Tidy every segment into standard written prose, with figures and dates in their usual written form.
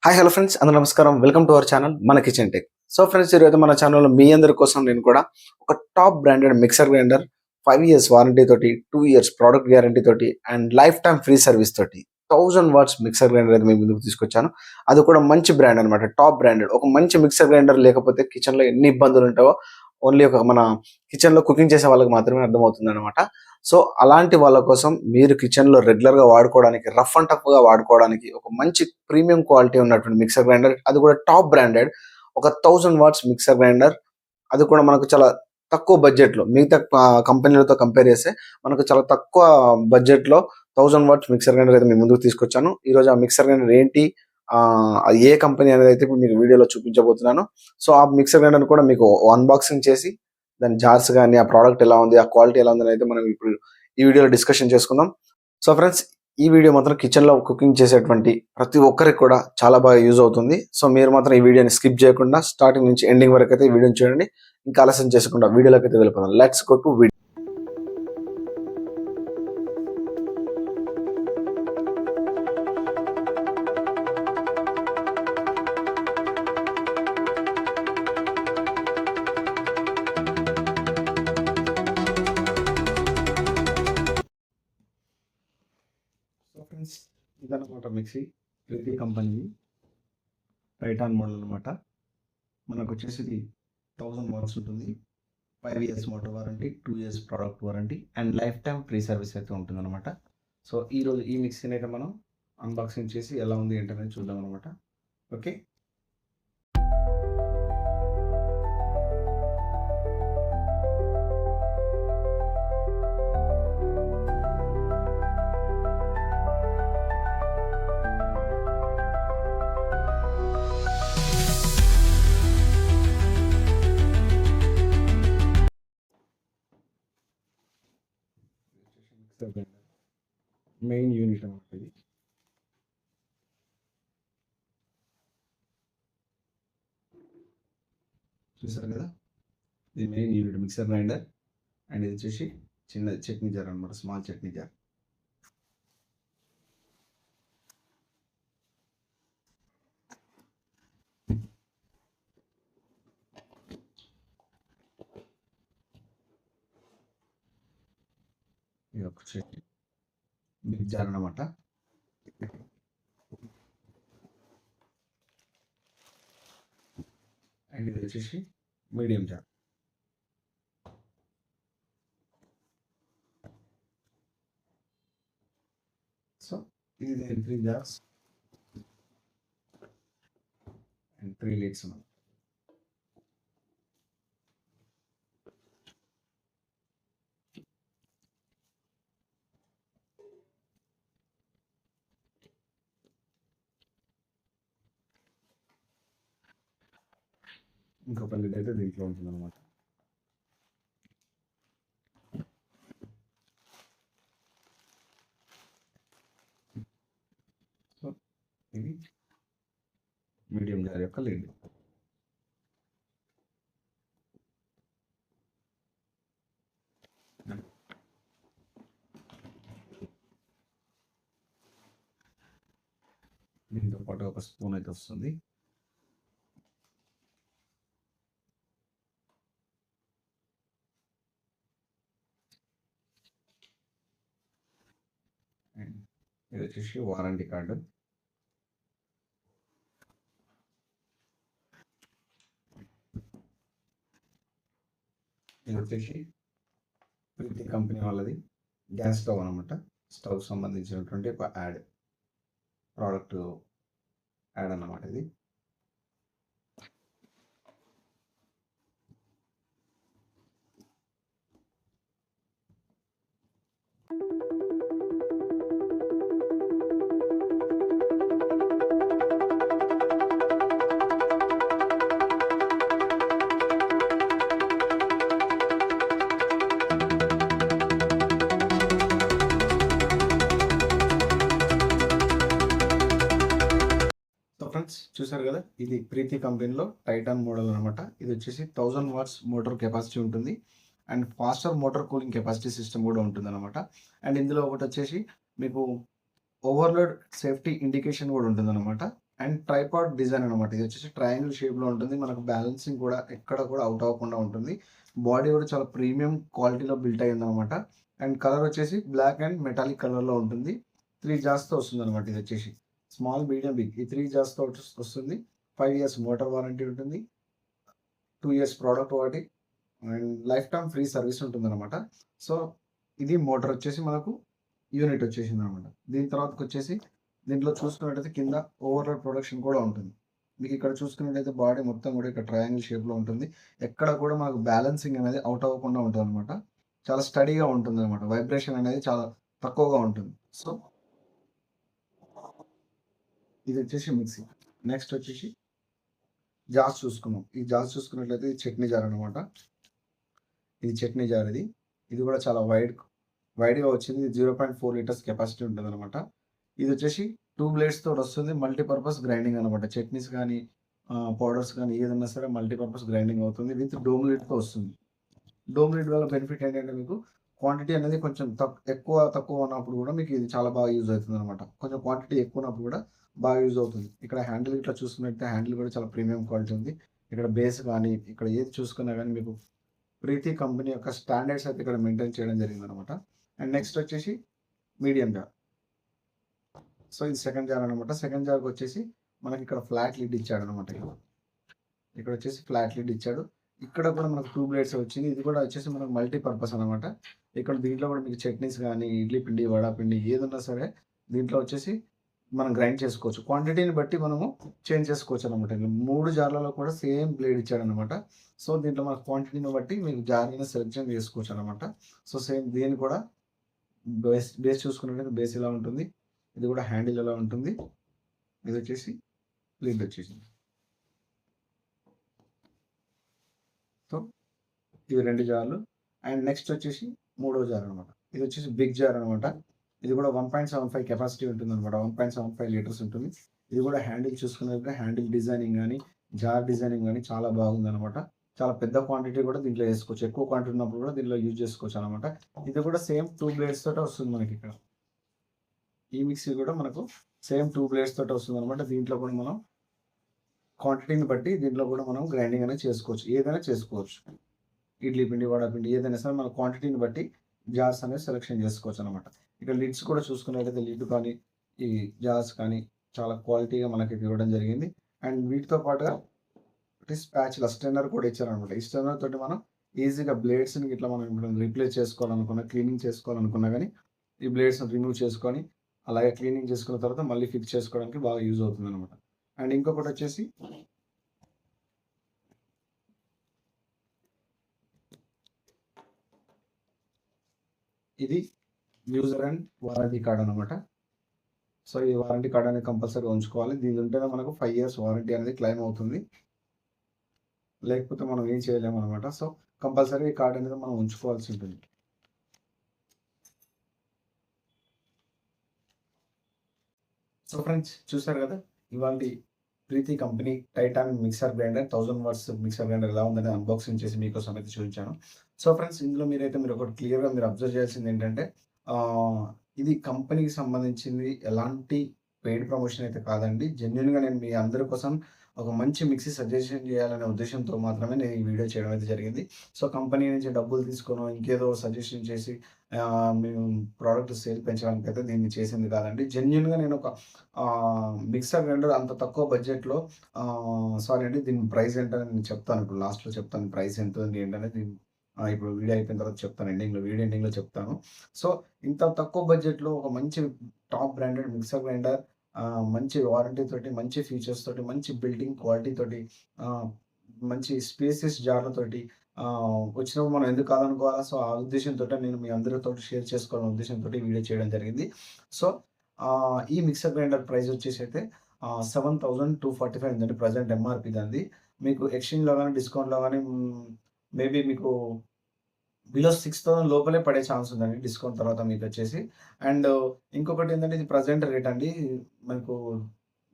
Hi hello friends అందరూ నమస్కారం. Welcome to our channel మన కిచెన్ టెక్. సో ఫ్రెండ్స్, ఈరోజు మన ఛానల్లో మీ అందరి కోసం నేను కూడా ఒక top branded mixer grinder 5 years warranty తోటి, 2 ఇయర్స్ ప్రోడక్ట్ గ్యారంటీ తోటి and life time free service తోటి 1000 వాట్స్ మిక్సర్ గ్రైండర్ అయితే మీ ముందుకు తీసుకొచ్చాను. అది కూడా మంచి బ్రాండ్ అనమాట, టాప్ బ్రాండెడ్. ఒక మంచి మిక్సర్ గ్రైండర్ లేకపోతే కిచెన్లో ఎన్ని ఇబ్బందులు ఉంటాయో ఓన్లీ ఒక మన కిచెన్లో కుకింగ్ చేసే వాళ్ళకి మాత్రమే అర్థమవుతుంది అనమాట. సో అలాంటి వాళ్ళ కోసం మీరు కిచెన్లో రెగ్యులర్గా వాడుకోవడానికి, రఫ్ అండ్ టఫ్గా వాడుకోవడానికి ఒక మంచి ప్రీమియం క్వాలిటీ ఉన్నటువంటి మిక్సర్ గ్రైండర్, అది కూడా టాప్ బ్రాండెడ్, ఒక 1000 వాట్స్ మిక్సర్ గ్రైండర్. అది కూడా మనకు చాలా తక్కువ బడ్జెట్లో, మిగతా కంపెనీలతో కంపేర్ చేస్తే మనకు చాలా తక్కువ బడ్జెట్లో 1000 వాట్స్ మిక్సర్ గ్రైండర్ అయితే మీ ముందుకు తీసుకొచ్చాను. ఈరోజు ఆ మిక్సర్ గ్రైండర్ ఏంటి, అది ఏ కంపెనీ అనేది అయితే ఇప్పుడు మీకు వీడియోలో చూపించబోతున్నాను. సో ఆ మిక్సర్ గ్రైండర్ కూడా మీకు అన్బాక్సింగ్ చేసి దాని జార్స్ కానీ, ఆ ప్రోడక్ట్ ఎలా ఉంది, ఆ క్వాలిటీ ఎలా ఉంది అయితే మనం ఇప్పుడు ఈ వీడియోలో డిస్కషన్ చేసుకుందాం. సో ఫ్రెండ్స్, ఈ వీడియో మాత్రం కిచెన్లో కుకింగ్ చేసేటువంటి ప్రతి ఒక్కరికి కూడా చాలా బాగా యూజ్ అవుతుంది. సో మీరు మాత్రం ఈ వీడియోని స్కిప్ చేయకుండా స్టార్టింగ్ నుంచి ఎండింగ్ వరకు అయితే ఈ వీడియోని చూడండి. ఇంకా ఆలస్యం చేయకుండా వీడియోలోకి అయితే వెళ్ళిపోదాం. Let's go to video. So friends, ఇదన్నమాట మిక్సీ, ప్రీతి కంపెనీ టైటాన్ మోడల్ అనమాట. మనకు వచ్చేసి 1000 వాట్స్ ఉంటుంది, 5 years motor warranty, 2 years product warranty and life time free service అయితే ఉంటుంది అనమాట. సో ఈరోజు ఈ మిక్సీని అయితే మనం అన్బాక్సింగ్ చేసి ఎలా ఉంది ఏంటనేది చూద్దాం అనమాట. ఓకే, మెయిన్ యూనిట్ అనమాట ఇది. చూసారు కదా, ఇది main unit mixer grinder. And ఇది వచ్చేసి చిన్న చట్నీ జార్ అనమాట, స్మాల్ చట్నీ జార్. ఇది ఒక చట్నీ బిగ్ జార్ అనమాట. అండ్ ఇది వచ్చేసి మీడియం జార్. సో ఇది 3 జార్స్ అండ్ 3 లీడ్స్ ఉన్నాయి. ఇంకొక లిడ్ అయితే దీంట్లో ఉంటుంది అనమాట. సో ఇది మీడియం జార్ యొక్క లిడ్. దీంతో పాటు ఒక స్పూన్ అయితే వస్తుంది. ఇది వచ్చేసి వారంటీ కార్డు. ఇది వచ్చేసి ప్రీతి కంపెనీ వాళ్ళది గ్యాస్ స్టవ్ అనమాట. స్టవ్ సంబంధించినటువంటి ఒక యాడ్, ప్రోడక్ట్ యాడ్ అన్నమాట ఇది. ఫ్రెండ్స్, చూసారు కదా, ఇది ప్రీతి కంపెనీలో టైటాన్ మోడల్ అనమాట. ఇది వచ్చేసి 1000 వాట్స్ మోటార్ కెపాసిటీ ఉంటుంది and faster motor cooling capacity system కూడా ఉంటుంది అనమాట. అండ్ ఇందులో ఒకటి వచ్చేసి మీకు ఓవర్లోడ్ సేఫ్టీ ఇండికేషన్ కూడా ఉంటుంది అనమాట. అండ్ ట్రైపాడ్ డిజైన్ అనమాట. ఇది వచ్చేసి ట్రయాంగిల్ షేప్‌లో ఉంటుంది. మనకు బ్యాలెన్సింగ్ కూడా ఎక్కడ కూడా ఔట్ అవ్వకుండా ఉంటుంది. బాడీ కూడా చాలా ప్రీమియం క్వాలిటీలో బిల్ట్ అయిందనమాట. అండ్ కలర్ వచ్చేసి బ్లాక్ అండ్ మెటాలిక్ కలర్‌లో ఉంటుంది. 3 జార్స్‌తో వస్తుందనమాట ఇదొచ్చేసి. స్మాల్, మీడియం, బిగ్ ఈ 3 జార్స్‌తో వస్తుంది. 5 ఇయర్స్ మోటార్ వారంటీ ఉంటుంది. 2 years product warranty and life time free service ఉంటుందనమాట. సో, ఇది మోటార్ వచ్చేసి మనకు యూనిట్ వచ్చేసిందనమాట. దీని తర్వాతకొచ్చేసి దీంట్లో చూసుకున్నట్టయితే కింద ఓవర్‌లోడ్ ప్రొడక్షన్ కూడా ఉంటుంది. మీకు ఇక్కడ చూసుకున్నట్టయితే బాడీ మొత్తం కూడా ఇక్కడ ట్రయాంగిల్ షేప్‌లో ఉంటుంది. ఎక్కడ కూడా మనకు బ్యాలెన్సింగ్ అనేది ఔట్ అవ్వకుండా ఉంటుందనమాట. చాలా స్టడీగా ఉంటుందనమాట. వైబ్రేషన్ అనేది చాలా తక్కువగా ఉంటుంది. సో, ఇది వచ్చేసి మిక్సీ. నెక్స్ట్ వచ్చేసి జార్స్ చూసుకుందాం. ఈ జార్స్ చూసుకున్నట్లయితే ఇది చట్నీ జార్ అనమాట. ఇది చట్నీ జార్ ఇది. ఇది కూడా చాలా వైడ్‌గా వచ్చింది. 0.4 లీటర్స్ కెపాసిటీ ఉంటుందనమాట. ఇది వచ్చేసి 2 బ్లేడ్స్‌తో వస్తుంది. మల్టీపర్పస్ గ్రైండింగ్ అనమాట. చట్నీస్ కానీ పౌడర్స్ కానీ ఏదన్నా సరే మల్టీపర్పస్ గ్రైండింగ్ అవుతుంది. విత్ డోమ్ లిడ్‌తో వస్తుంది. డోమ్ లిడ్ వల్ల బెనిఫిట్ ఏంటంటే మీకు క్వాంటిటీ అనేది కొంచెం తక్కువ ఉన్నప్పుడు కూడా మీకు ఇది చాలా బాగా యూజ్ అవుతుందనమాట. కొంచెం క్వాంటిటీ ఎక్కువ ఉన్నప్పుడు కూడా బాగా యూజ్ అవుతుంది. ఇక్కడ హ్యాండిల్ ఇట్లా చూసుకున్నట్టయితే హ్యాండిల్ కూడా చాలా ప్రీమియం క్వాలిటీ ఉంది. ఇక్కడ బేస్ కానీ ఇక్కడ ఏది చూసుకున్నా కానీ మీకు ప్రీతి కంపెనీ యొక్క స్టాండర్డ్స్ అయితే ఇక్కడ మెయింటైన్ చేయడం జరిగిందనమాట. అండ్ నెక్స్ట్ వచ్చేసి మీడియం జార్. సో, ఇది సెకండ్ జార్ అనమాట. సెకండ్ జార్‌కి వచ్చేసి మనకి ఇక్కడ ఫ్లాట్ లిడ్ ఇచ్చాడనమాట. ఇక్కడ వచ్చేసి ఫ్లాట్ లిడ్ ఇచ్చాడు. ఇక్కడ కూడా మనకు 2 బ్లేడ్స్ వచ్చింది. ఇది కూడా వచ్చేసి మనకు మల్టీపర్పస్ అనమాట. ఇక్కడ దీంట్లో కూడా మీకు చట్నీస్ గానీ, ఇడ్లీ పిండి, వడ పిండి ఏదున్నా సరే దీంట్లో వచ్చేసి మనం గ్రైండ్ చేసుకోవచ్చు. క్వాంటిటీని బట్టి మనము చేంజ్ చేసుకోవచ్చనమాట. 3 జార్లలో కూడా సేమ్ బ్లేడ్ ఇచ్చాడనమాట. సో, దీంట్లో మన క్వాంటిటీని బట్టి మీకు జార్‌ని సెలెక్షన్ చేసుకోవచ్చనమాట. సో, సేమ్ దీన్ని కూడా బేస్ చూసుకున్నట్టయితే బేస్ ఇలా ఉంటుంది. ఇది కూడా హ్యాండిల్ ఎలా ఉంటుంది. ఇది వచ్చేసి లిడ్ వచ్చేసింది. సో, ఇవి 2 జార్లు. అండ్ నెక్స్ట్ వచ్చేసి మూడో జార్ అనమాట. ఇది వచ్చేసి బిగ్ జార్ అనమాట. ఇది కూడా 1.75 కెపాసిటీ ఉంటుందనమాట. 1.75 లీటర్స్ ఉంటుంది. ఇది కూడా హ్యాండిల్ చూసుకున్నట్లయితే హ్యాండిల్ డిజైనింగ్ గానీ, జార్ డిజైనింగ్ గానీ చాలా బాగుందనమాట. చాలా పెద్ద క్వాంటిటీ కూడా దీంట్లో వేసుకోవచ్చు. ఎక్కువ క్వాంటిటీ ఉన్నప్పుడు కూడా దీంట్లో యూజ్ చేసుకోవచ్చు అనమాట. ఇది కూడా సేమ్ 2 బ్లేడ్స్ తోటే వస్తుంది మనకి ఇక్కడ. ఈ మిక్సీ కూడా మనకు సేమ్ 2 బ్లేడ్స్ తోటే వస్తుందనమాట. దీంట్లో కూడా మనం క్వాంటిటీని బట్టి దీంట్లో కూడా మనం గ్రైండింగ్ అనేది చేసుకోవచ్చు. ఏదైనా చేసుకోవచ్చు. ఇడ్లీ పిండి, వడ పిండి ఏదైనా సరే మన క్వాంటిటీని బట్టి జార్స్ అనేది సెలెక్షన్ చేసుకోవచ్చు అనమాట. ఇక్కడ లిడ్స్ కూడా చూసుకున్నట్లయితే లిడ్ కానీ, ఈ జార్స్ కానీ చాలా క్వాలిటీగా మనకి ఇవ్వడం జరిగింది. అండ్ వీటితో పాటుగా స్పాచులా స్ట్రెయినర్ కూడా ఇచ్చారనమాట. ఈ స్ట్రెయినర్ తోటి మనం ఈజీగా బ్లేడ్స్‌ని ఇట్లా మనం ఇప్పుడు రీప్లేస్ చేసుకోవాలనుకున్నా, క్లీనింగ్ చేసుకోవాలనుకున్నా గానీ ఈ బ్లేడ్స్‌ని రిమూవ్ చేసుకొని, అలాగే క్లీనింగ్ చేసుకున్న తర్వాత మళ్ళీ ఫిక్స్ చేసుకోవడానికి బాగా యూజ్ అవుతుందనమాట. అండ్ ఇంకొకటి వచ్చేసి ఇది యూజర్ అండ్ వారంటీ కార్డ్ అనమాట. సో, ఈ వారంటీ కార్డ్ అనేది కంపల్సరీగా ఉంచుకోవాలి. దీని ఉంటేనే మనకు 5 ఇయర్స్ వారంటీ అనేది క్లెయిమ్ అవుతుంది. లేకపోతే మనం ఏం చేయలేమనమాట. సో, కంపల్సరీ ఈ కార్డ్ అనేది మనం ఉంచుకోవాల్సి ఉంటుంది. సో, ఫ్రెండ్స్ చూసారు కదా! ఇవాల్టి Preethi company Titan mixer grinder 1000 watts mixer grinder ఎలా ఉందని అన్బాక్సింగ్ చేసి మీకోసం అయితే చూపించాను. సో, ఫ్రెండ్స్ ఇందులో మీరు ఒకటి క్లియర్‌గా మీరు అబ్జర్వ్ చేయాల్సింది ఏంటంటే ఇది కంపెనీకి సంబంధించింది ఎలాంటి పెయిడ్ ప్రమోషన్ అయితే కాదండి. జెన్యూన్‌గా నేను మీ అందరి కోసం ఒక మంచి మిక్సీ సజెషన్ చేయాలనే ఉద్దేశ్యంతో మాత్రమే నేను ఈ వీడియో చేయడం అయితే జరిగింది. సో, కంపెనీ నుంచి డబ్బులు తీసుకోనో, ఇంకేదో సజెషన్ చేసి మేము ప్రోడక్ట్ సేల్ పెంచడానికైతే దీన్ని చేసింది కాదండి. జెన్యూన్‌గా నేను ఒక మిక్సర్ గ్రైండర్ అంత తక్కువ బడ్జెట్‌లో సారీ అండి, దీని ప్రైస్ ఏంటని నేను చెప్తాను. ఇప్పుడు లాస్ట్‌లో చెప్తాను ప్రైస్ ఎంత ఉంది ఏంటనేది. ఇప్పుడు వీడియో అయిపోయిన తర్వాత చెప్తాను. వీడియో ఎండింగ్‌లో చెప్తాను. సో, ఇంత తక్కువ బడ్జెట్‌లో ఒక మంచి టాప్ బ్రాండెడ్ మిక్సర్ గ్రైండర్ మంచి వారంటీ తోటి, మంచి ఫీచర్స్ తోటి, మంచి బిల్డింగ్ క్వాలిటీ తోటి, మంచి స్పేసియస్ జార్‌లతోటి వచ్చినప్పుడు మనం ఎందుకు కాదనుకోవాలా? సో, ఆ ఉద్దేశ్యంతోటే నేను మీ అందరితోటి షేర్ చేసుకోవాలనే ఉద్దేశంతోటి వీడియో చేయడం జరిగింది. సో, ఈ మిక్సర్ గ్రైండర్ ప్రైస్ వచ్చేసి అయితే 7,245 ఉందండి. ప్రెజెంట్ ఎంఆర్‌పీ దానిది. మీకు ఎక్స్‌చేంజ్‌లో గాని, డిస్కౌంట్‌లో గాని మేబీ మీకు బిలో 6,000 లోపలే పడే ఛాన్స్ ఉందండి డిస్కౌంట్ తర్వాత మీకొచ్చేసి. అండ్ ఇంకొకటి ఏంటంటే ఇది ప్రెజెంట్ రేట్ అండి. మనకు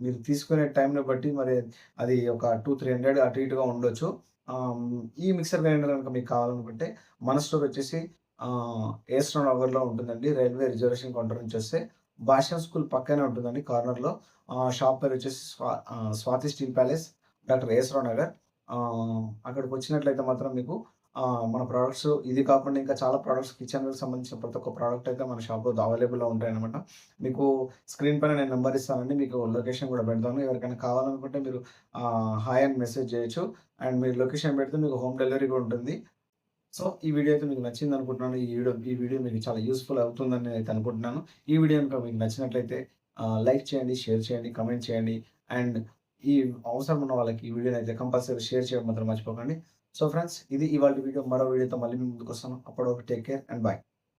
మీరు తీసుకునే టైంని బట్టి మరి అది ఒక 200-300 అటు ఇటుగా ఉండొచ్చు. ఈ మిక్సర్ గ్రైండర్ గనుక మీకు కావాలనుకుంటే మన స్టోర్ వచ్చేసి ఏస్ట్రో నగర్‌లో ఉంటుందండి. రైల్వే రిజర్వేషన్ కౌంటర్ నుంచి వస్తే భాషా స్కూల్ పక్కనే ఉంటుందండి కార్నర్‌లో. షాప్ పేరు వచ్చేసి Swathi steel palace, doctor S Rao Nagar. అక్కడికొచ్చినట్లయితే మాత్రం మీకు మన ప్రొడక్ట్స్ ఇది కాకుండా ఇంకా చాలా ప్రొడక్ట్స్ కిచెన్‌కి సంబంధించిన ప్రతి ఒక్క ప్రొడక్ట్ అయితే మన షాప్‌లో అవైలబుల్‌లో ఉంటాయన్నమాట. మీకు స్క్రీన్ పైన నేను నంబర్ ఇస్తానండి. మీకు లొకేషన్ కూడా పెడతాను. ఎవరికైనా కావాలనుకుంటే మీరు హాయ్ అని మెసేజ్ చేయొచ్చు. అండ్ మీరు లొకేషన్ పెడితే మీకు హోమ్ డెలివరీ కూడా ఉంటుంది. సో, ఈ వీడియో అయితే మీకు నచ్చిందనుకుంటున్నాను. ఈ వీడియో మీకు చాలా యూజ్‌ఫుల్ అవుతుందని నేనైతే అనుకుంటున్నాను. ఈ వీడియో గనుక మీకు నచ్చినట్లయితే లైక్ చేయండి, షేర్ చేయండి, కామెంట్ చేయండి. అండ్ ఈ అవసరం ఉన్న వాళ్ళకి ఈ వీడియోనైతే కంపల్సరీ షేర్ చేయడం మాత్రం మర్చిపోకండి. సో ఫ్రెండ్స్, ఇది ఇవాల్టి వీడియో. మరో వీడియోతో మళ్ళీ మీ ముందుకొస్తాను. అప్పటి వరకు టేక్ కేర్ అండ్ బై.